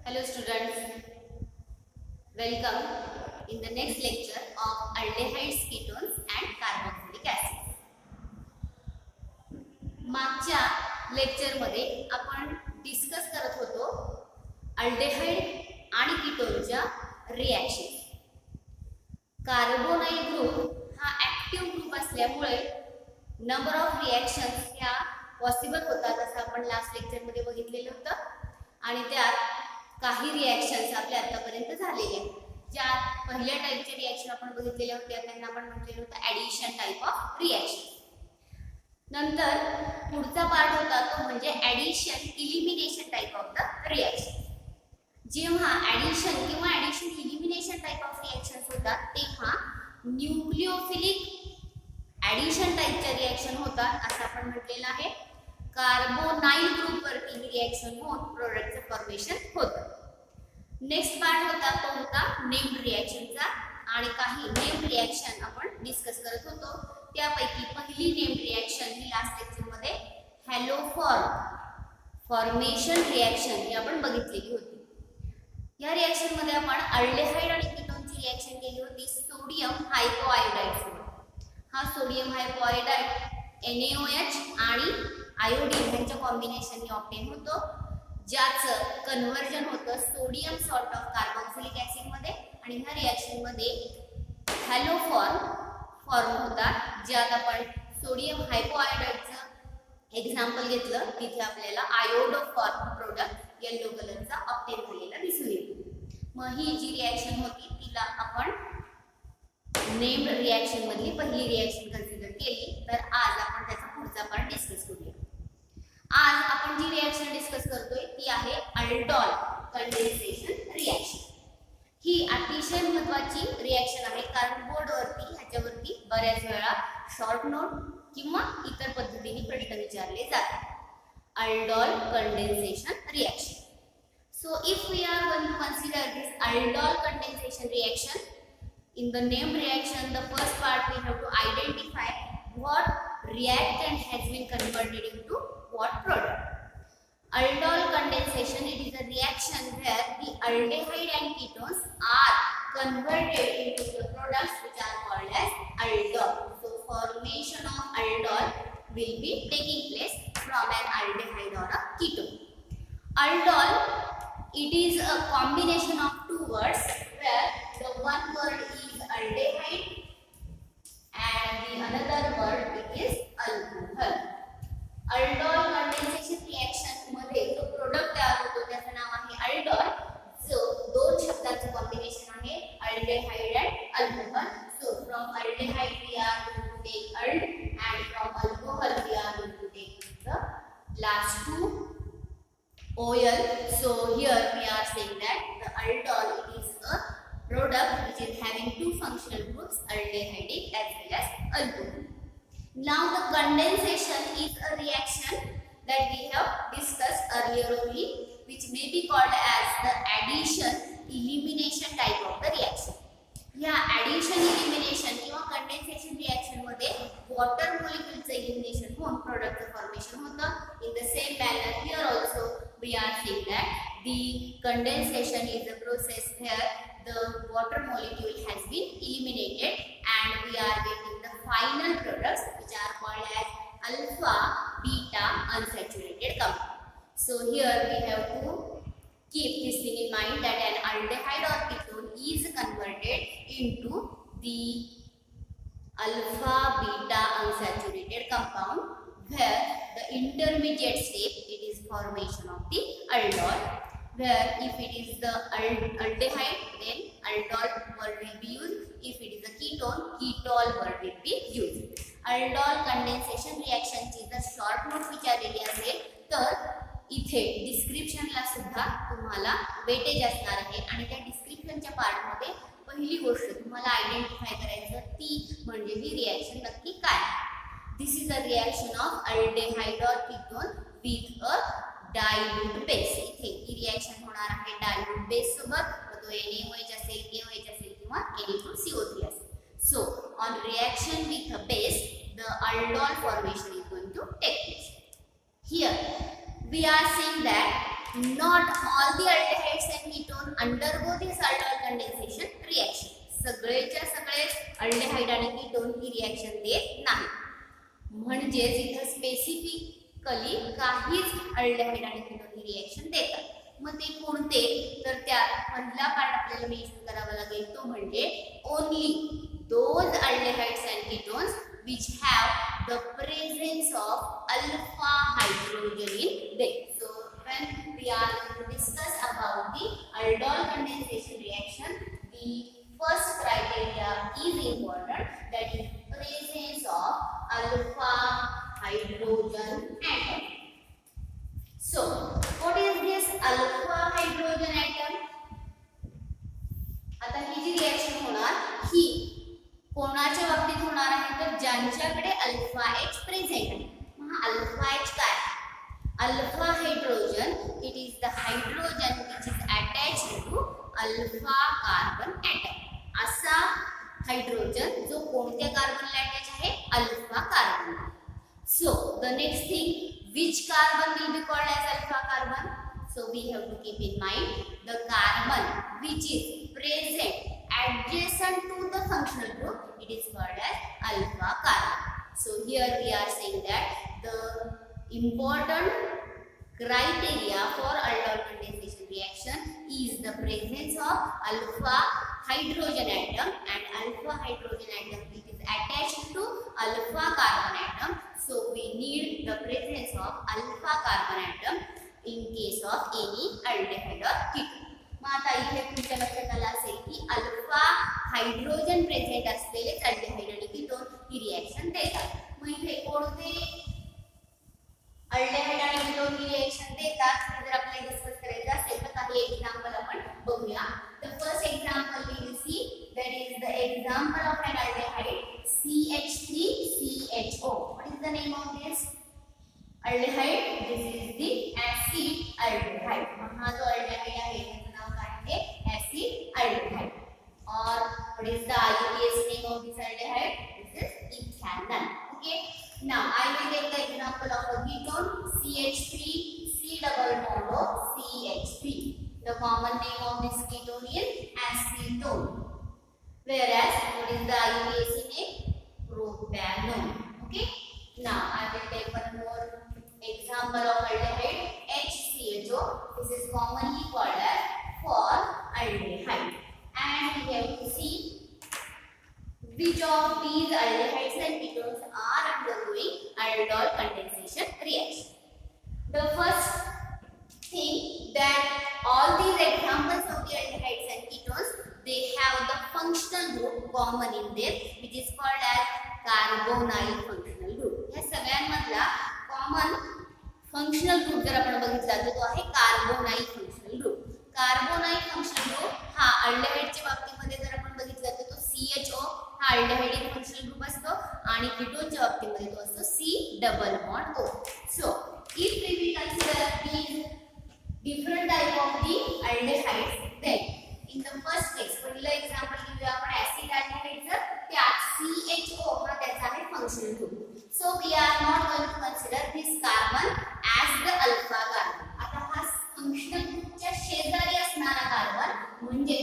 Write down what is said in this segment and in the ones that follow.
Hello students, welcome in the next lecture of aldehydes, ketones and carboxylic acid. मागच्या lecture मध्ये आपण discuss करत होतो अल्डेहाइड आणि कीटोनच्या रिएक्शन. कार्बोनाइल ग्रुप हा ऍक्टिव्ह ग्रुप असल्यामुळे नंबर ऑफ रिएक्शन्स ह्या पॉसिबल होतात असं आपण लास्ट लेक्चर मध्ये बघितलेलं होतं. आणि त्यात काही रिएक्शन्स आपल्या आतापर्यंत झालेल्या आहेत. ज्या पहिल्या टाइपचे रिएक्शन आपण बघितलेल्या होत्या त्यांना आपण म्हटलेलं होतं ऍडिशन टाइप ऑफ रिएक्शन. नंतर पुढचा पार्ट होता तो म्हणजे addition elimination type of the reaction. जेव्हा ऍडिशन किंवा addition elimination type of reactions होतात तेव्हा न्यूक्लिओफिलिक ऍडिशन टाइपच्या रिएक्शन होतात असं आपण म्हटलेलं आहे. कार्बोनाइल ग्रुप वरती रिएक्शन होऊन प्रोडक्टचं फॉर्मेशन होतं. नेक्स्ट पार्ट होता तो होता नेम्ड रिएक्शनचा आणि काही नेम्ड रिएक्शन आपण डिस्कस करत होतो. त्यापैकी पहिली नेम्ड रिएक्शन ही लास्ट लेक्चर मध्ये फॉर्मेशन रिएक्शन ही आपण बघितलेली होती. या रिएक्शन मध्ये आपण अल्डेहाइड आणि कीटोनची रिएक्शन केली होती सोडियम हायपोआयोडाइड सोबत. हा सोडियम हायपोआयोडाइड NaOH आणि आयोडीन यांच्या कॉम्बिनेशनने ऑब्टेन होतो, ज्याचं कन्वर्जन होतं sodium salt of carboxylic acid मध्ये आणि ह्या रिएक्शन मध्ये फॉर्म होतात, ज्यात आपण सोडियम हायपोआयोडाइडचं एक्झाम्पल घेतलं तिथे आपल्याला आयोडोफॉर्म प्रोडक्ट येलो कलरचा ऑब्टेन झालेला दिसून येतो. मग ही जी रिएक्शन होती तिला आपण नेम्ड रिएक्शन मधली पहिली रिएक्शन कन्सिडर केली. तर आज आपण त्याचा पुढचा पार्ट डिस्कस करूया. आज आपण जी रिएक्शन डिस्कस करतोय ती आहे अल्डॉल कंडेन्सेशन रिएक्शन. ही अतिशय महत्त्वाची रिएक्शन आहे कारण बोर्डवरती ह्याच्यावरती बऱ्याच वेळा शॉर्ट नोट किंवा इतर पद्धतीने प्रश्न विचारले जातात. Aldol condensation reaction. So if we are going to consider this aldol condensation reaction, in the named reaction, the first part we have to identify what reactant has been converted into what product. Aldol condensation, it is a reaction where the aldehyde and ketones are converted into the products which are called as aldol. So formation of aldol will be taking place from an aldehyde or a ketone. Aldol, it is a combination of two words where the one word is aldehyde and the another word it is alcohol. Aldol condensation reaction मध्ये जो product तयार होतो त्याचं नाव आहे aldol, जो दोन शब्दांचं combination आहे aldehyde and alcohol. So from aldehyde we are going to take ald and from alcohol we are going to take the last two OL. So here we are saying that the aldol is a product which is having two functional groups, aldehydic as well as alcohol. Now the condensation is a reaction that we have discussed earlier only, which may be called as the addition elimination type of the reaction. या addition elimination किंवा condensation reaction मध्ये water molecules elimination होऊन product formation होतं. In the same manner here also we are saying that the condensation is a process where the water molecule has been eliminated and we are getting the final products which are called as alpha beta unsaturated compound. So here we have to keep this thing in mind that an aldehyde or ketone is converted into the alpha beta unsaturated compound where the intermediate step it is formation of the aldol, where if it is the aldehyde then aldol word will be used, if it is a ketone ketol word will be used. Aldol condensation reaction ची जर short note विचारलेली असेल तर इथे डिस्क्रिप्शनला सुद्धा तुम्हाला weightage असणार आहे आणि त्या डिस्क्रिप्शनच्या पार्टमध्ये पहिली गोष्ट तुम्हाला आयडेंटिफाय करायचं ती म्हणजे ही रिएक्शन नक्की काय. This is a reaction of aldehyde or ketone with a dilute base. इथे ही रिएक्शन होणार आहे डायल्यूट बेस सोबत, तो NaOH असेल, KOH असेल किंवा Na2CO3 असेल. So on reaction with a base the aldol formation is going to take place. Here we are saying that not all the aldehydes and ketone undergo this aldol condensation reaction. सगळेच्या सगळे aldehyde आणि ketone ही reaction देत नाही. म्हणजेच इथं specifically काहीच aldehyde आणि ketone ही reaction देतात. मग ते कोणते, तर त्यात पहिला पार्ट आपल्याला मेन्शन करावा लागेल तो म्हणजे only those aldehydes and ketones which have the presence of alpha hydrogen in them. So when we are going to discuss about the aldol condensation reaction, the first criteria is important, that is presence of alpha hydrogen atom. So what is this alpha hydrogen atom? आता ही जी reaction होणार ही कोणाच्या बाबतीत होणार आहे, तर ज्यांच्याकडे alpha H present आहे. मग अल्फा एच काय? Alpha hydrogen, it is the hydrogen which is attached to alpha carbon atom. असा हायड्रोजन जो कोणत्या कार्बनला अटॅच आहे? Alpha carbon. So the next thing, which carbon will be called as alpha carbon? So we have to keep in mind the carbon which is present adjacent to the functional group, it is called as alpha carbon. So here we are saying that the important criteria for aldol condensation reaction is the presence of alpha hydrogen atom, and alpha hydrogen atom which is attached to alpha carbon atom. So we need the presence of alpha carbon atom in case of any aldehyde or ketone. मग आता इथे तुमच्या लक्षात आलं असेल की alpha hydrogen present असलेले aldehyde आणि ketone ही reaction देतात. मग इथे कोणते अल्डेहाइड आणि कीटोन ही रिएक्शन देतात हे जर आपल्याला डिस्कस करायचं असेल तर काही एक्झाम्पल आपण बघूया. The first example we will see, that is the example of an aldehyde CH3CHO. What is the name of this aldehyde? This is the acid aldehyde. हा जो aldehyde आहे त्याचं नाव काय आहे? acid aldehyde. Or what is the IUPAC name of this aldehyde? This is ethanol. Okay. Now I will take the example of a ketone CH3 C double bond O CH3. The common name of this ketone is acetone. Whereas what is the IUPAC name? Propanone. Okay. Now I will take one more example of aldehyde HCHO. This is commonly called as formaldehyde, and we have to see which of these aldehydes and ketones are undergoing aldol condensation reaction. The first thing, that all these examples of the aldehydes and ketones, they have the functional group common in them, which is called as carbonyl functional group. या सगळ्यांमधला common functional group जर आपण बघितला तर तो आहे carbonyl functional group. Carbonyl functional group हा अल्डेहाइडच्या बाबतीमध्ये जर आपण बघितला तर तो CHO हा अल्डेहाइडिक फंक्शनल ग्रुप असतो, आणि कीटोनच्या बाबतीमध्ये तो असतो C double bond O. So if we will consider these different type of the aldehydes, then in the first case पहिलं एक्झाम्पल घेऊया आपण ऍसिड अल्डेहाइडचं. त्यात CHO हा त्याचा आहे functional group. So we are not going to consider this carbon as the alpha carbon. आता हा functional ग्रुपच्या शेजारी असणारा कार्बन म्हणजे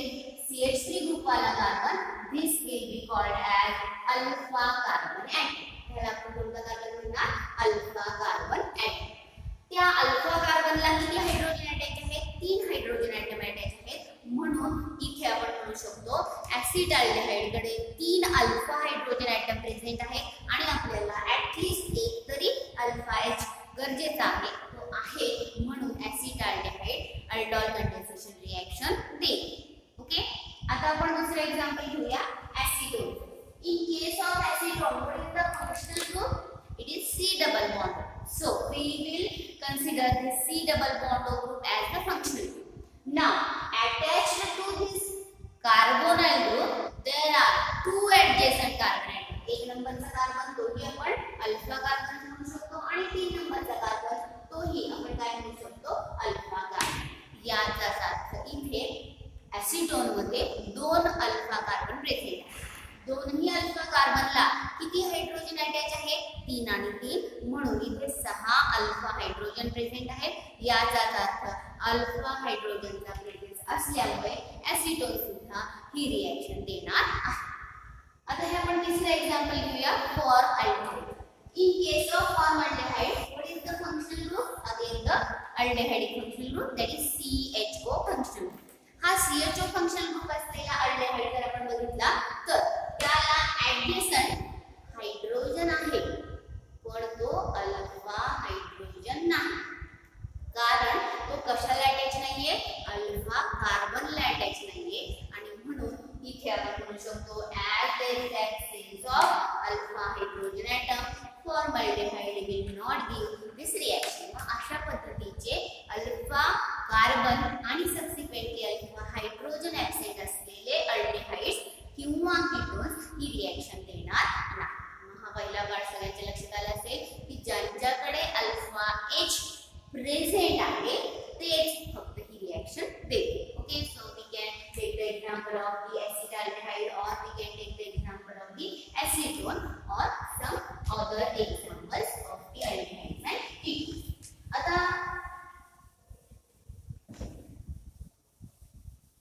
CH3 ग्रुप वाला carbon, this will be called as alpha carbon atom. ह्याला आपण कोणता कार्बन म्हणणार? Alpha carbon atom. त्या अल्फा कार्बनला किती हायड्रोजन अटॅच आहेत? 3 हायड्रोजन अटॉम अटॅच आहेत. म्हणून इथे आपण म्हणू शकतो ऍसिड अल्डेहाइड कडे 3 अल्फा हायड्रोजन अटॉम प्रेझेंट आहे, आणि आपल्याला ऍटलीस्ट एक तरी अल्फा एच गरजेचा आहे, तो आहे. म्हणून acetaldehyde aldol condensation reaction देईल. ओके. आता आपण दुसरं एक्झाम्पल घेऊया, acetone. In case of acetone, what is the functional group? It is C double bond. So we will consider this C double bond group as the functional group. Now attached to this carbonyl group there are 2 adjacent carbon atoms. एक नंबरचा carbon तोही आपण alpha carbon म्हणू शकतो, आणि 3 नंबरचा carbon तोही आपण काय म्हणू शकतो? Alpha carbon. याचाच अर्थ इथे ऍसिटोन मध्ये 2 अल्फा कार्बन प्रेझेंट आहेत. दोन्ही अल्फा कार्बनला किती हायड्रोजन अटॅच आहे? 3 आणि 3, म्हणून इथे 6 अल्फा हायड्रोजन प्रेझेंट आहेत. याचा अर्थ अल्फा हायड्रोजनचा प्रेझेन्स असल्यामुळे ऍसिटोन सुद्धा ही रिएक्शन देणार आहे. आता हे आपण तिसरं एक्झाम्पल घेऊया for aldehyde. In case of formaldehyde, what is the functional group? Again the aldehydic functional group, that is CHO functional group. हा CHO functional group असलेला aldehyde जर आपण बघितला तर त्याला ऍडजसंट हायड्रोजन आहे, पण तो अल्फा हायड्रोजन नाही. कारण तो कशाला अटॅच नाहीये? अल्फा कार्बनला अटॅच नाहीये. आणि म्हणून इथे आपण म्हणू शकतो as there is absence of alpha hydrogen atom, formaldehyde will not give this reaction. अशा पद्धतीचे अल्फा कार्बन आणि सबसिक्वेंटली अल्फा हायड्रोजन ऍब्सेंट असलेले अल्डिहाइड्स किंवा कीटोन्स ही रिएक्शन देणार नाही. हा पहिला पार्ट सगळ्यांच्या लक्षात आला असेल की ज्यांच्याकडे अल्फा H प्रेझेंट आहे तेच फक्त ही रिएक्शन देते. Okay, so we can take the example of the acetaldehyde or we can take the example of the acetone or some other examples of the aldehydes and ketones. आता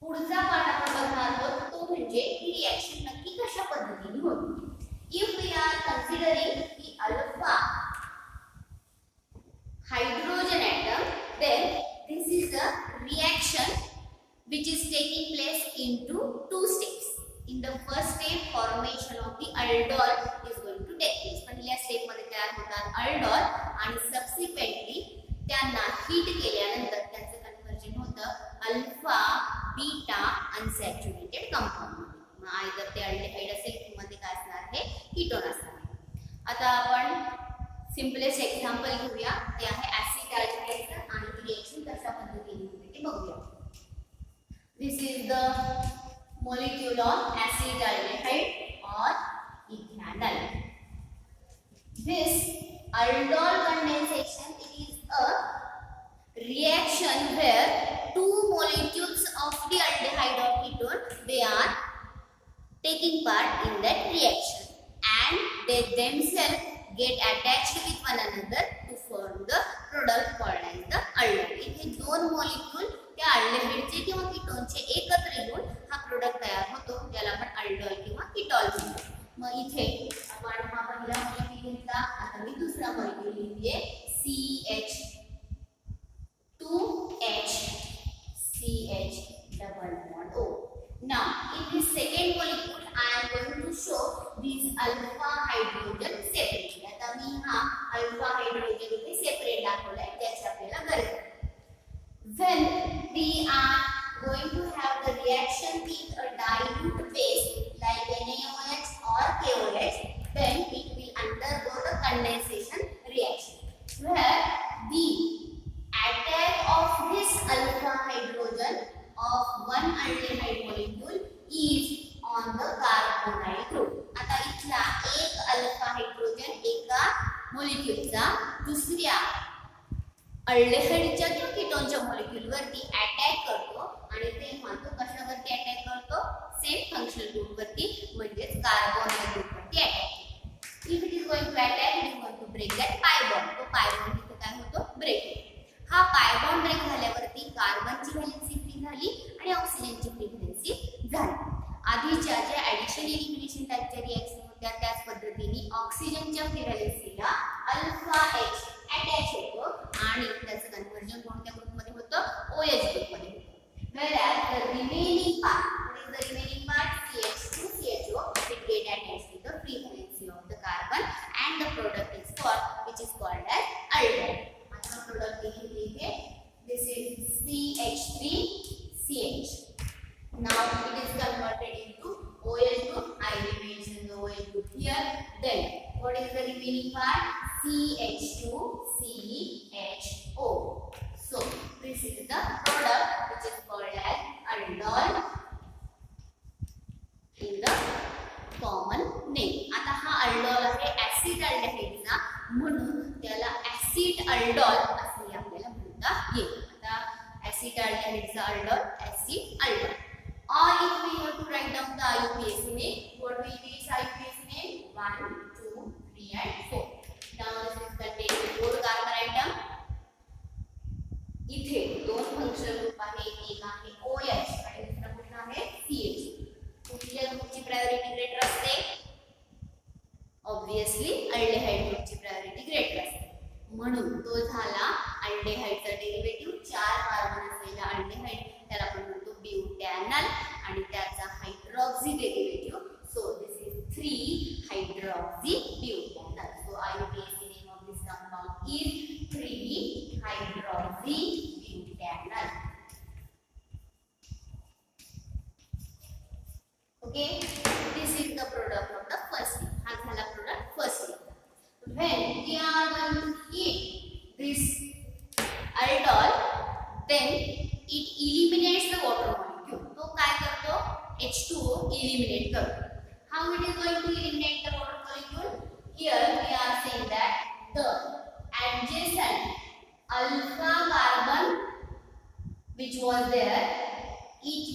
पुढचा part आपण बघणार आहोत तो म्हणजे ही रिएक्शन नक्की कशा पद्धतीने होते. If we are considering the alpha hydrogen atom, then this is a reaction which is taking place into two steps. In the first step, formation of the aldol is going to take place. पहिल्या step मध्ये तयार होतात aldol आणि subsequently त्यांना heat केल्यानंतर त्यांचे conversion होतं alpha beta unsaturated compound मध्ये. मग आयदर ते अल्डिहाइड असेल किंवा ते काय असणार आहे? कीटोन असणार आहे. आता आपण सिम्पलेस्ट एक्झाम्पल घेऊया, ते आहे ऍसिटाल्डिहाइडचं आणि रिएक्शन कशा पद्धतीने होते ते बघूया. This is the molecule of acetaldehyde or ethanol. This aldol condensation, it is a reaction where two molecules of the aldehyde or ketone, they are taking part in that reaction and they themselves get attached with one another to form the product called as the aldol. इथे दोन molecule त्या अल्डिहाइडचे किंवा कीटोनचे एकत्र येऊन हा product तयार होतो ज्याला आपण अल्डोल किंवा कीटॉल म्हणतो. मग इथे आपण हा पहिला मॉलिक्यूल घेतला, आता मी दुसरा मॉलिक्यूल लिहिते CH2H double bond O. Now in this second molecule I am going to show these alpha hydrogen separately. आता मी हा अल्फा हायड्रोजन इथे सेपरेट दाखवलाय, त्याची आपल्याला गरज आहे. When we are going to have the reaction with a dilute base like NaOH or KOH, then it will undergo the condensation reaction where the attack of this alpha hydrogen of one aldehyde molecule is on the carbonyl group. आता इथला एक alpha hydrogen एका मोलिक्यूलचा दुसऱ्या अल्डिहाइडच्या किंवा कीटोनच्या molecule वरती attack करतो आणि तेव्हा तो कशावरती अटॅक करतो? सेम फंक्शनल ग्रुप वरती म्हणजे कार्बोनिल ग्रुप वरती attack. If it is going to attack, it is going to break that pi bond. तो पाय बॉन्ड इथे काय होतो? ब्रेक. हा पाय बॉन्ड ब्रेक झाल्यावरती कार्बनची व्हॅलेन्सी फ्री झाली आणि ऑक्सिजनची फ्री व्हॅलेन्सी झाली. आधीच्या ज्या ऍडिशन एलिमिनेशन टाइपच्या रिएक्शन होत्या त्याच पद्धतीने ऑक्सिजनच्या फ्री व्हॅलेन्सीला अल्फा H अटॅच होतो आणि त्याचं कन्वर्जन कोणत्या ग्रुपमध्ये होतं? OH ग्रुपमध्ये होतं. Whereas the remaining part, what is the remaining part? CH2CHO, it get attached to the free valency of the carbon and the product is formed, which is called as aldol. आता product लिहिते, this is CH3CH. Now it is converted into OH group. I will mention the OH group here. Then what is the remaining part? CH2CHO. So this is the product which is called as aldol in the common name. आता हा aldol आहे ऍसिटाल्डिहाइडचा, म्हणून त्याला acid aldol असे आपल्याला म्हणता येईल. आता ऍसिटाल्डिहाइडचा aldol acid aldol. Or if we have to write down the IUPAC name, what will be its IUPAC name? 1, 2, 3 and 4. Now this is contained 4 carbon atom. इथे दोन फंक्शनल ग्रुप आहे, एक आहे OH आणि दुसरा कुठला आहे CH. कुठल्या ग्रुपची प्रायोरिटी ग्रेटर असते? ऑब्वियसली अल्डेहाइड ग्रुपची प्रायोरिटी ग्रेटर असते. म्हणून तो झाला अल्डेहाइडचा डेरिव्हेटिव्ह 4 कार्बन असलेला अल्डेहाइड, त्याला आपण म्हणतो ब्युटॅनल आणि त्याचा hydroxy derivative. So this is 3 hydroxy butanal. So IUPAC name of this compound is 3 hydroxy butanal. Okay, this is the product of the first year. हा झाला product first year. When we are going to eat this aldol, then it eliminates the water molecule. तो काय करतो? H2O eliminate करतो. How it is going to eliminate the water molecule? Here we are saying that the adjacent alpha carbon which was there, it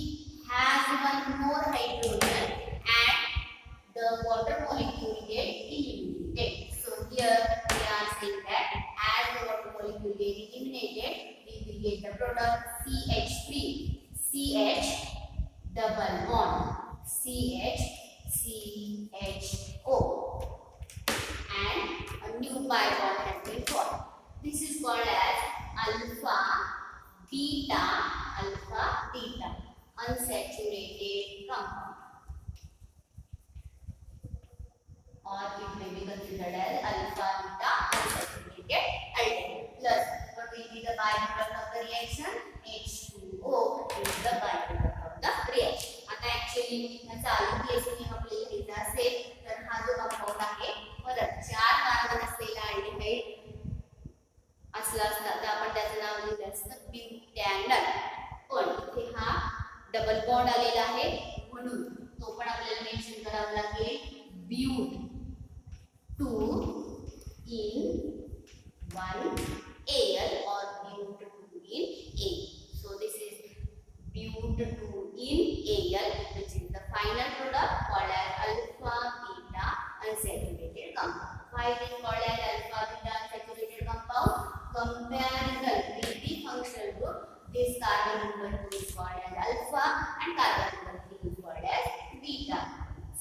has one more hydrogen and the water molecule get eliminated. So here we are saying that as the water molecule get eliminated, we will get the product CH3, CH double bond, CH, CHO, and a new pi bond has been formed. This is called as alpha beta unsaturated compound, or it may be considered as alpha beta unsaturated aldehyde. Plus, what will be the byproduct of the reaction? H2O is the byproduct of the reaction. आता actually चालू केसने आपल्याला लिहिलं असेल तर हा जो compound आहे परत 4 कार्बन असलेला अल्डिहाइड असला असता तर आपण त्याचं नाव लिहिलं असतं ब्युटॅनल. पण इथे हा डबल बॉन्ड आलेला आहे म्हणून तो पण आपल्याला मेन्शन करावा लागेल. ब्यूट 2 in 1 Al or but 2 in A. So this is but 2 in Al, which is the final product called as alpha beta unsaturated compound. Why it is called as alpha beta unsaturated compound? Comparison with the functional group, this carbon number 2 is called as alpha and carbon number 3 is called as beta.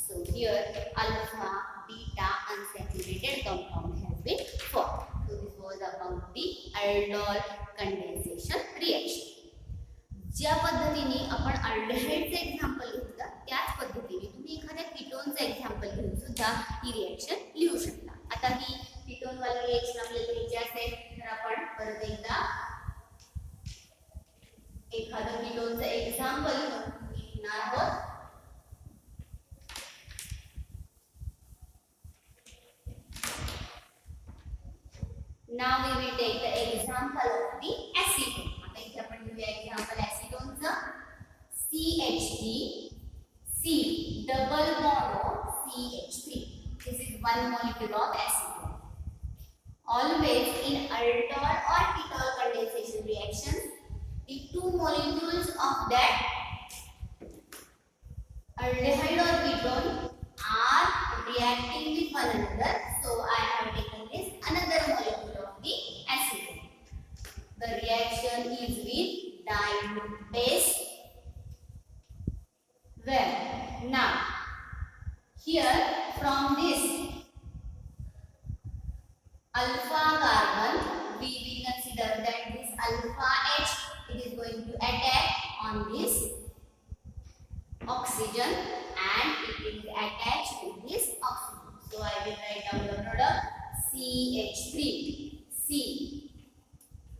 So here alpha beta unsaturated compound has been formed. So this was about the aldol condensation reaction. ज्या पद्धतीने आपण अल्डेहाइडचे example घेतलं त्याच पद्धतीने तुम्ही एखाद्या कीटोनचे example घेऊन सुद्धा ही रिएक्शन लिहू शकता. आता ही कीटोन वाली रिएक्शन आपल्याला लिहायची असेल तर आपण परत एकदा एखादं कीटोनचं एक्झाम्पल लिहिणार आहोत. Now we will take the example of the acetone. आता इथे आपण लिहूया example acetoneचं. CH3 C double bond of CH3. This is one molecule of acetone. Always in aldol or ketol condensation reactions, the two molecules of that aldehyde or ketone are reacting with one another. So I have taken this another molecule of the acetone. The reaction is with dilute base. Well, now here from this alpha carbon we will consider that this alpha H, it is going to attack on this oxygen and it will attach with this oxygen. So I will write down the product CH3 C.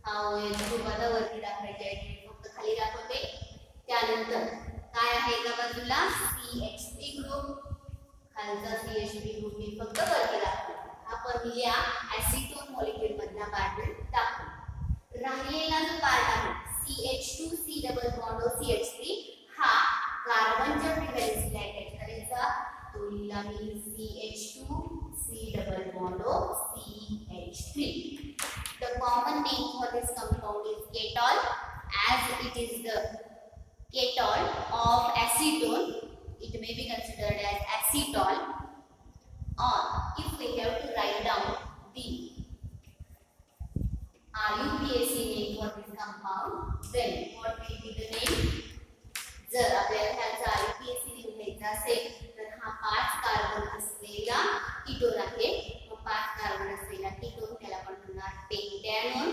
हा group आता वरती दाखवायचे आहे, फक्त खाली दाखवते. त्यानंतर काय आहे एका बाजूला CH3 ग्रुप, खालचा CH3 ग्रुप मी फक्त वरती दाखवते. हा पहिल्या ऍसिटोन मॉलिक्यूल मधला पार्ट दाखवतो. राहिलेला जो पार्ट आहे CH2 C double bond O CH3 हा कार्बनच्या फ्रिक्वेन्सीला अटॅच करायचा. तो लिहिला मी CH2 C double bond O CH3. The common name for this compound is ketol, as it is the ketol of acetone. It may be considered as acetol, or if we have to write down the IUPAC name for this compound, then what will be the name? जर आपल्याला ह्याचा IUPAC लिहायचा असेल तर हा 5 carbon असलेला ketone आहे. मग 5 carbon असलेला कीटोन त्याला आपण म्हणणार पेंटॅनोन.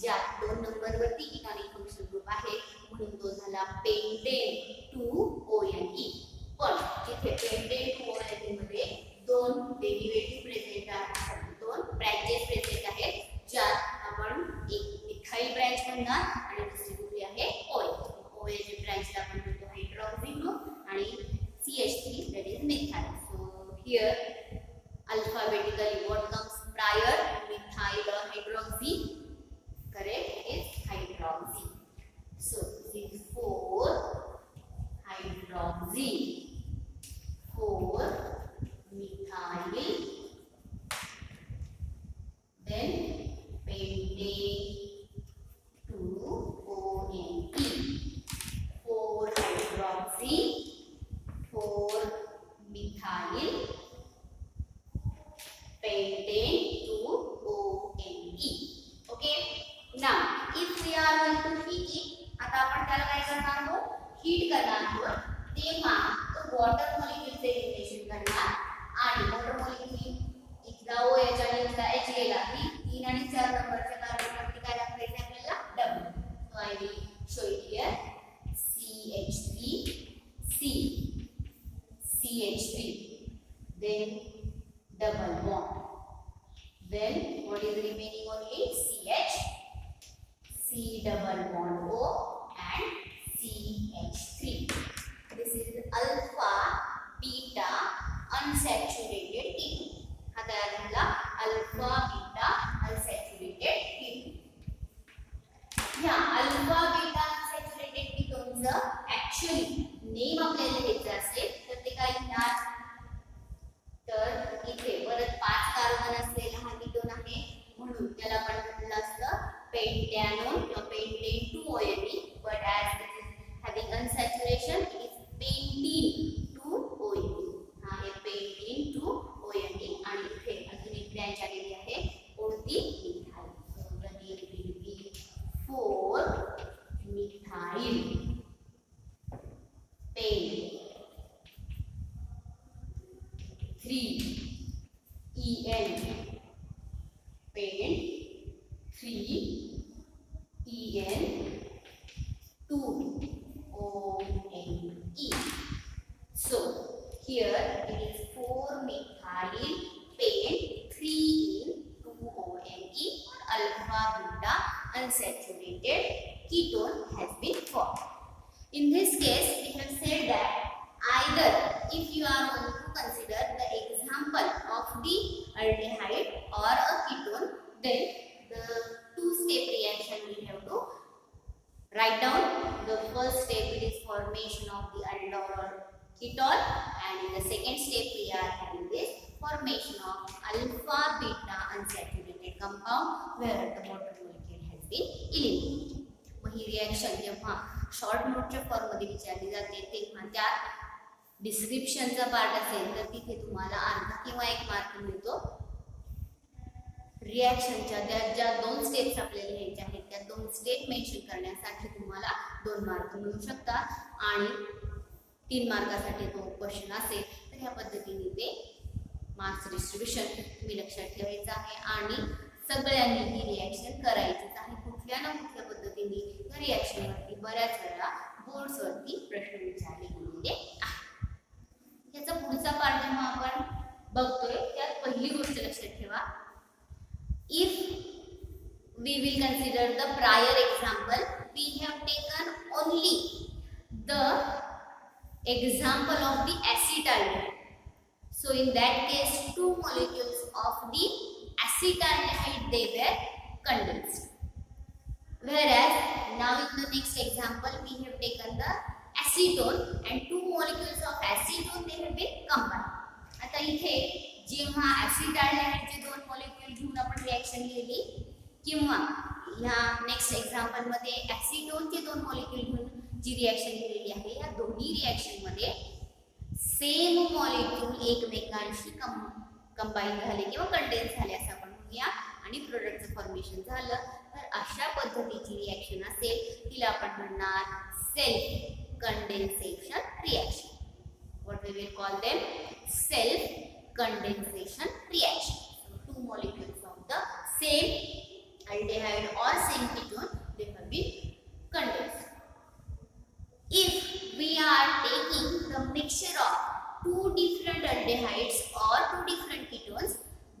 ज्यात 2 नंबरवरती इथानिक फंक्शन ग्रुप आहे म्हणून तो झाला पेंटेन 2ONE. पण जिथे पेंटेन 2ONE मध्ये 2 डेरिव्हेटिव्ह प्रेझेंट आहेत, 2 ब्रँचेस प्रेझेंट आहेत, ज्यात आपण एक मिथाइल ब्रँच म्हणणार आणि दुसरी कुठली आहे OH. OH ब्रँचला आपण म्हणतो हायड्रॉक्सी ग्रुप आणि CH3 that is methyl. So here alphabetically what comes prior methyl or hydroxy? Correct, it is hydroxy. So this is 4 hydroxy, 4 methyl, then pentane 2ONE, 4 hydroxy, 4 methyl, pentane 2ONE. Okay, now if we are going to heat it, आता आपण त्याला काय करणार आहोत, heat करणार आहोत. तेव्हा तो वॉटर मॉलिक्यूलचे रिलेशन करणार आणि वॉटर मॉलिक्यूल इथला OH आणि इथला H गेला की 3 आणि 4 नंबरच्या कार्बनवरती काय दाखवायचे आपल्याला double. So I will show it here CH3 C CH3 then double bond, then what is remaining only CH, C double bond O and CH3. This is alpha beta unsaturated ketone. हा तयार झाला alpha beta unsaturated ketone. ह्या alpha beta unsaturated कीटोनचं actually name आपल्याला लिहायचं असेल तर ते काय लिहिणार, तर इथे परत 5 कार्बन असलेला हा कीटोन आहे म्हणून त्याला आपण म्हटलं असतं पेंटॅनोन किंवा pentane 2ONE, but as it is having unsaturation it is pentene 2ONE. हा आहे पेंटेन 2ONE आणि इथे अजून एक ब्रँच आलेली आहे कोणती, methyl. So the name will be 4 methyl pen 3EN pen 3EN 2ONE. So here it is 4 methyl pen 3EN 2ONE alpha beta unsaturated ketone has been formed. In this case we have said that either if you are going to consider the example of the aldehyde or a ketone, then the 2-step reaction we have to write down. The first step is formation of the aldol or ketone, and in the second step we are having this formation of alpha beta unsaturated compound where the water molecule has been eliminated. Mug he reaction जेव्हा short नोटच्या form मध्ये विचारली जाते तेव्हा त्यात डिस्क्रिप्शनचा part असेल तर तिथे तुम्हाला अर्धा किंवा 1 मार्क मिळतो. रिएक्शनच्या ज्या 2 स्टेप्स आपल्याला लिहायच्या आहेत त्या 2 स्टेप मेन्शन करण्यासाठी तुम्हाला 2 मार्क मिळू शकतात आणि 3 मार्कासाठी तो क्वेश्चन असेल तर ह्या पद्धतीने ते मार्क्स डिस्ट्रीब्युशन तुम्ही लक्षात ठेवायचं आहे आणि सगळ्यांनी ही रिएक्शन करायचीच आहे. कुठल्या ना कुठल्या पद्धतीने या रिएक्शनवरती बऱ्याच वेळा बोर्ड्सवरती प्रश्न विचारले गेलेले आहेत. याचा पुढचा पार्ट जेव्हा आपण बघतोय त्यात पहिली गोष्ट लक्षात ठेवा, if we will consider the prior example, we have taken only the example of the acetaldehyde. So in that case 2 molecules of the acetaldehyde they were condensed, whereas now in the next example we have taken the acetone and 2 molecules of acetone they have been combined. आता इथे जेव्हा acetaldehyde 2 molecule घेऊन आपण reaction लिहिली किंवा ह्या next example मध्ये ऍसिटोनचे 2 molecule घेऊन जी रिएक्शन लिहिलेली आहे या दोन्ही रिएक्शन मध्ये सेम मॉलिक्यूल एकमेकांशी कंबाईन झाले किंवा कंडेन्स झाले असं आपण म्हणूया आणि प्रोडक्टचं फॉर्मेशन झालं तर अशा पद्धतीची रिॲक्शन असेल तिला आपण म्हणणार self condensation reaction. What we will call them? Self condensation reaction. So two molecules of the same aldehyde or same ketone, they have been condensed. If we are taking the mixture of two different aldehydes or two different ketones,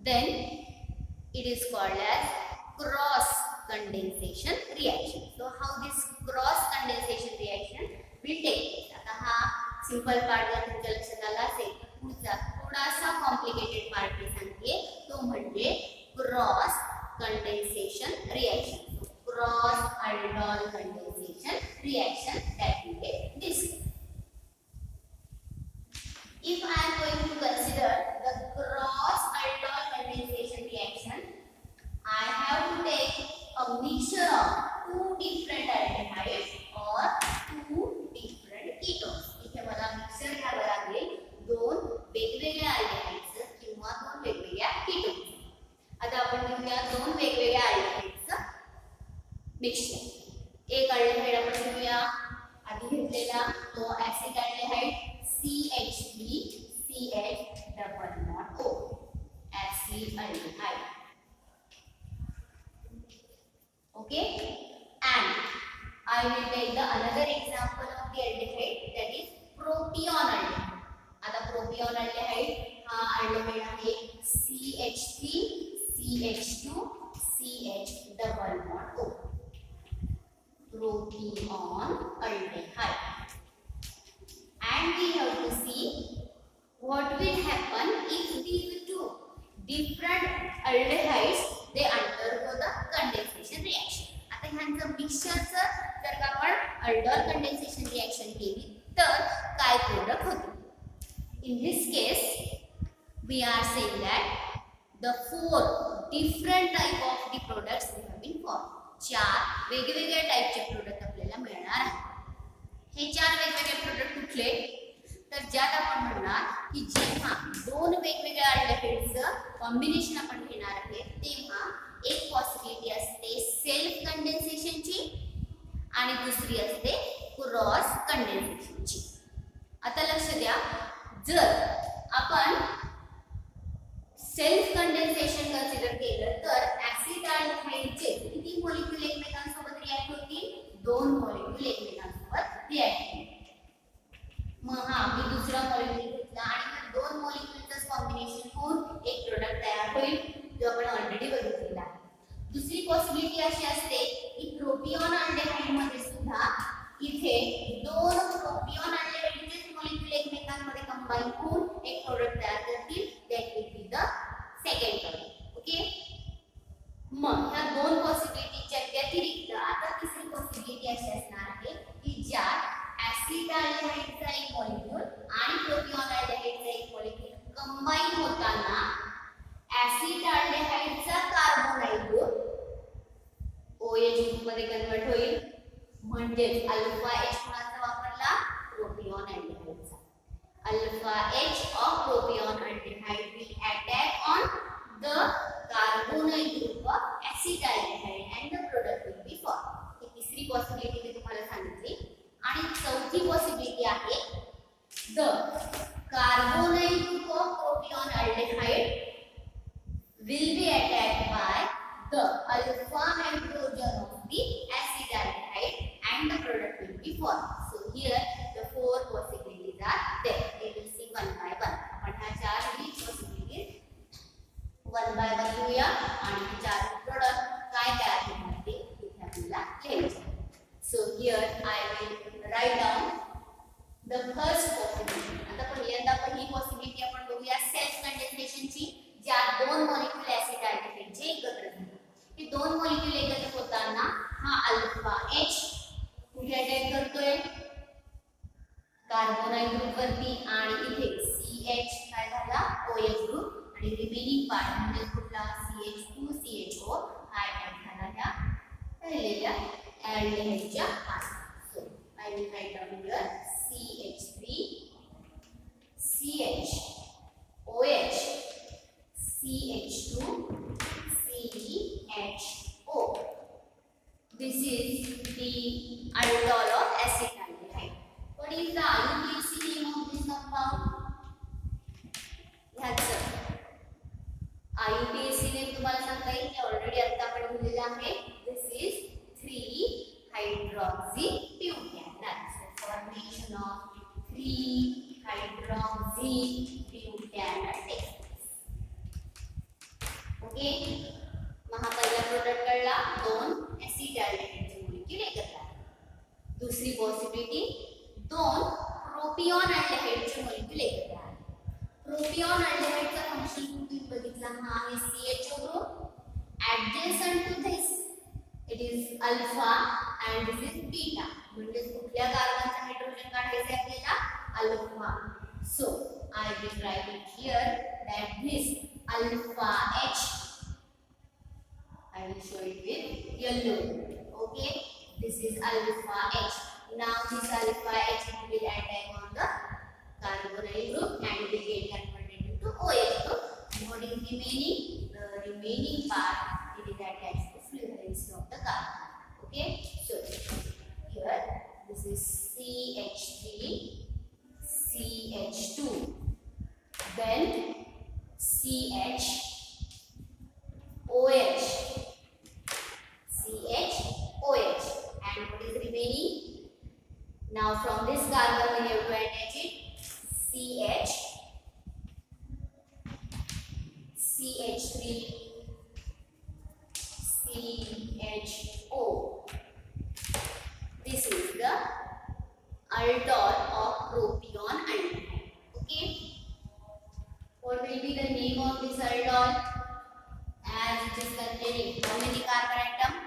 then it is called as cross condensation reaction. So how this cross condensation reaction will take place? आता हा simple part जर तुमच्या लक्षात आला असेल, पुढचा थोडासा complicated part मी सांगते, तो म्हणजे cross condensation reaction. Cross aldol condensation reaction that we will discuss. If I am going to consider the cross aldol condensation reaction, I have to take a mixture of two different aldehydes or two different ketones. इथे मला mixer घ्यावं लागेल दोन वेगवेगळ्या अल्डेहाइड्सचं किंवा दोन वेगवेगळ्या कीटोनचं. आता आपण घेऊया दोन वेगवेगळ्या अल्डेहाइड्सचं मिक्सचर. एक अल्डेहाइड आपण घेऊया आधी घेतलेला तो acid aldehyde CH3CH double not O, acid aldehyde. Okay, and I will take the another example of the aldehyde, that is propion aldehyde. आता propion aldehyde हा aldehyde आहे CH3 CH2 CH double bond O, propion aldehyde. And we have to see what will happen if these two different aldehydes they undergo the condensation reaction. आता ह्यांचं मिक्सचरचं जर का आपण aldol condensation reaction केली तर काय प्रोडक्ट होते. In this case we are saying that the four different type of the products we have been formed. चार वेगवेगळ्या टाइपचे प्रोडक्ट आपल्याला मिळणार आहेत. हे चार वेगवेगळे प्रोडक्ट कुठले, तर ज्यात आपण म्हणणार की जेव्हा दोन वेगवेगळ्या अल्डेहाइड्सचं कॉम्बिनेशन आपण घेणार आहे तेव्हा एक पॉसिबिलिटी असते सेल्फ कंडेन्सेशनची आणि दुसरी असते क्रॉस कंडेन्सेशनची. आता लक्ष द्या, जर आपण सेल्फ कंडेन्सेशन कन्सिडर केलं तर ऍसिड अल्डेहाइडचे किती मॉलिक्यूल एकमेकांसोबत रिॲक्ट होतील, दोन मॉलिक्यूल एकमेकांसोबत रिॲक्ट होतील. मग हा मी दुसरा मॉलिक्यूल घेतला आणि दोन मॉलिक्यूलचं कॉम्बिनेशन होऊन एक प्रोडक्ट तयार होईल, जो आपण ऑलरेडी बघितलेला आहे. दुसरी पॉसिबिलिटी अशी असते की प्रोपिऑन अल्डेहाइड मध्ये सुद्धा इथे दोन प्रोपिऑन अल्डेहाइडचे मॉलिक्यूल एकमेकांमध्ये कंबाईन होऊन एक प्रोडक्ट तयार करतील, that will be the second product. Okay, मग ह्या दोन पॉसिबिलिटीच्या व्यतिरिक्त आता तिसरी पॉसिबिलिटी अशी असणार आहे की ज्यात ऍसिड अल्डेहाइडचा एक मॉलिक्यूल आणि प्रोपिऑन अल्डेहाइडचा एक मॉलिक्यूल कंबाईन होताना ऍसिड अल्डेहाइडचा कार्बोनाइल ग्रुप OH ग्रुप मध्ये कन्वर्ट होईल, म्हणजे अल्फा H कोणाचा वापरला, प्रोपिऑन अल्डेहाइडचा. Alpha H of propionaldehyde will attack on the carbonyl group of acetaldehyde and the product will be form. ही तिसरी पॉसिबिलिटी मी तुम्हाला सांगितली. आणि चौथी पॉसिबिलिटी आहे the carbonyl group of propionaldehyde will be attacked by the alpha hydrogen of the acid aldehyde and the product will be formed. So here the four possibilities are there. We will see one by one. आपण ह्या चार possibilities one by one घेऊया आणि हे चार product काय काय आहेत ते इथे आपल्याला लिहायचे. So here I will write down the first possibility. आता पहिल्यांदा पहिली पॉसिबिलिटी आपण बघूया सेल्फ कंडेन्सेशनची, ज्यात दोन मॉलिक्यूल ऍसिड अल्डेहाइडचे एकत्र झाले. हे दोन मॉलिक्यूल एकत्र होताना हा अल्फा H कुठे अटॅक करतोय, कार्बोनाइल ग्रुप वरती, आणि इथे CH काय झाला, OH ग्रुप, आणि रिमेनिंग पार्ट म्हणजे कुठला CH2 CHO हा अटॅक झाला ह्या राहिलेल्या अल्डेहाइडच्या पासून. So I will write down here CH3 CH OH CH2 CHO. aldol of acetaldehyde. What is the IUPAC name of this compound? ह्याचं IUPAC name तुम्हाला सांगता येईल की ऑलरेडी आता आपण लिहिलेलं आहे. This is 3-hydroxybutadiene. So formation of 3-hydroxybutadiene takes place. Okay. महा पहिला प्रोडक्ट कळला 2 एसिटाल्डेहाइडचे मॉलिक्यूल एकत्र आले. दुसरी पॉसिबिलिटी 2 प्रोपिऑन अल्डेहाइडचे मॉलिक्यूल एकत्र आले. प्रोपिऑन अल्डेहाइडचा फंक्शन तुम्ही बघितला हा आहे CHO group. Adjacent to this it is alpha and this is beta. म्हणजे कुठल्या कार्बनचा हायड्रोजन काढायचा आपल्याला alpha. So I will write it here that this alpha H I will show it with yellow. Okay, this is alpha H. Now this alpha H will attack on the carbonyl group and will get converted into OH group. And what is remaining? The remaining part it is attached to fluorines of the carbon. Okay, so here this is CH3, CH2, then CH, OH. CHOH, and what is remaining? Now from this carbon we have to attach it CH, CH3, CHO. This is the aldol of propion aldehyde. Okay. What will be the name of this aldol? As it is containing how many carbon atoms?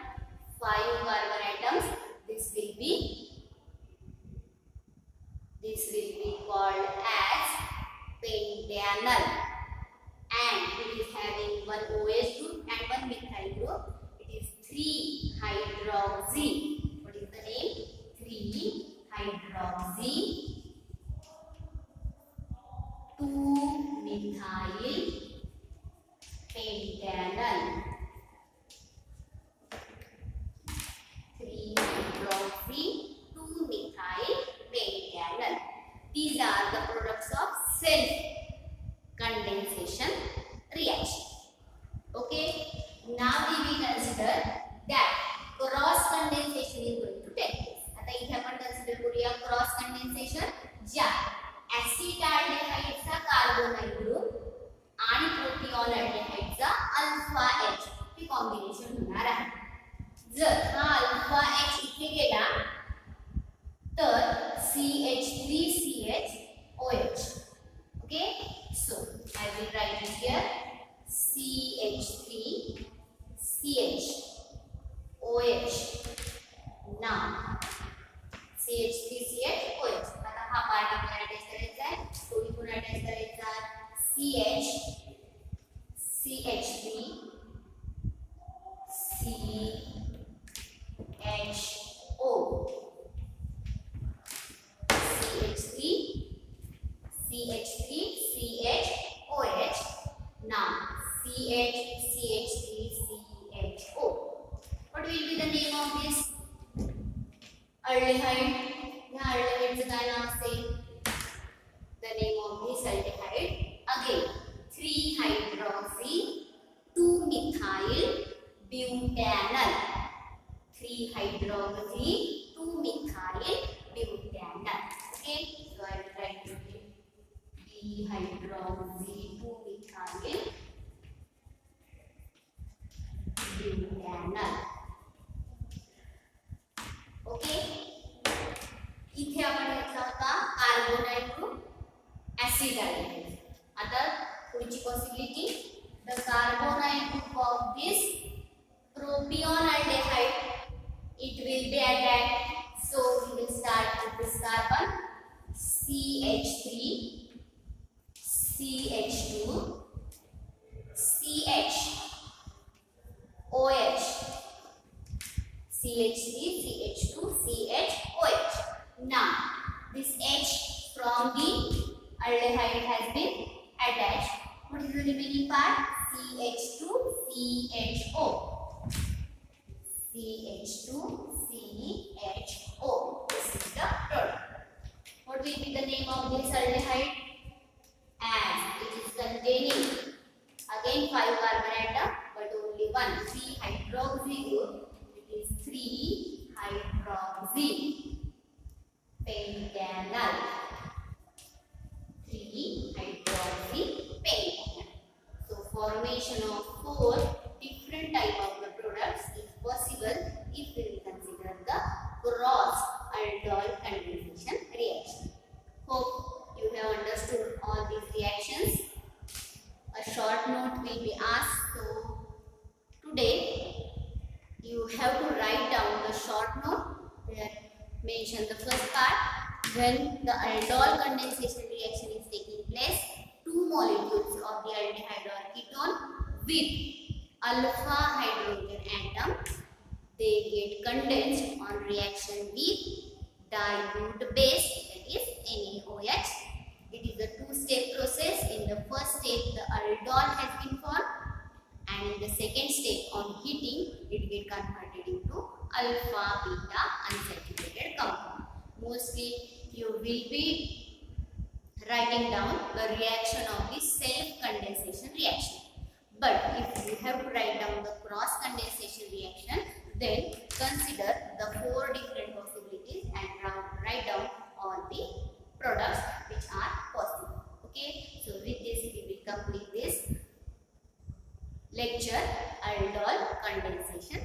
5 carbon atoms. This will be called as pentanal, and it is having one OH group and one methyl group. It is 3-hydroxy. What is the name? 3-hydroxy 2-methyl pentanal. 3-hydroxy 2-methyl pentanal. These are the products of self condensation reaction. Okay. Now we will consider that cross condensation is going to take place. आता इथे आपण consider करूया cross condensation ज्या acetaldehyde चा carbonyl group आणि प्रोपिऑन अल्डेहाइडचा alpha H हे combination होणार आहे. जर हा अल्फा H इथे गेला तर CH3CHOH. Okay, so I will write it here CH3CHOH. now CH3CHOH. आता हा पार्ट आपल्याला अटॅच करायचा आहे. कोणी कोण अटॅच करायचा? CH, CH3, CHO, CH3, CH3, CHOH. Now CH, CH3, CHO. What will be the name of this aldehyde? या aldehyde काय नाव असेल? The name of this aldehyde again 3-hydroxy 2-methyl butanal. 3-hydroxy 2-methyl butanal. Okay, so I will write it 3-hydroxy 2-methyl butanal. Okay, इथे आपण घेतला होता carbonyl group acetaldehyde. आता पुढची possibility the carbonyl group of this propion aldehyde it will be attacked. So we will start with this carbon CH3, CH2, CH, OH, CH3, CH2, CHOH. Now this H from the aldehyde has been attached. What is the remaining part? CH2, CHO. CH2, CHO. cross aldol condensation reaction. Hope you have understood all these reactions. A short note will be asked. So today you have to write down the short note where mention the first part. When the aldol condensation reaction is taking place, two molecules of the aldehyde or ketone with alpha hydrogen atom, they get condensed on reaction with dilute base, that is NaOH. It is a two-step process. In the first step, the aldol has been formed, and in the second step, on heating, it get converted into alpha beta unsaturated compound. Mostly you will be writing down the reaction of the self-condensation reaction. But if you have to write down the cross-condensation reaction, then consider the 4 different possibilities and write down all the products which are possible. Okay, so with this we will complete this lecture, aldol condensation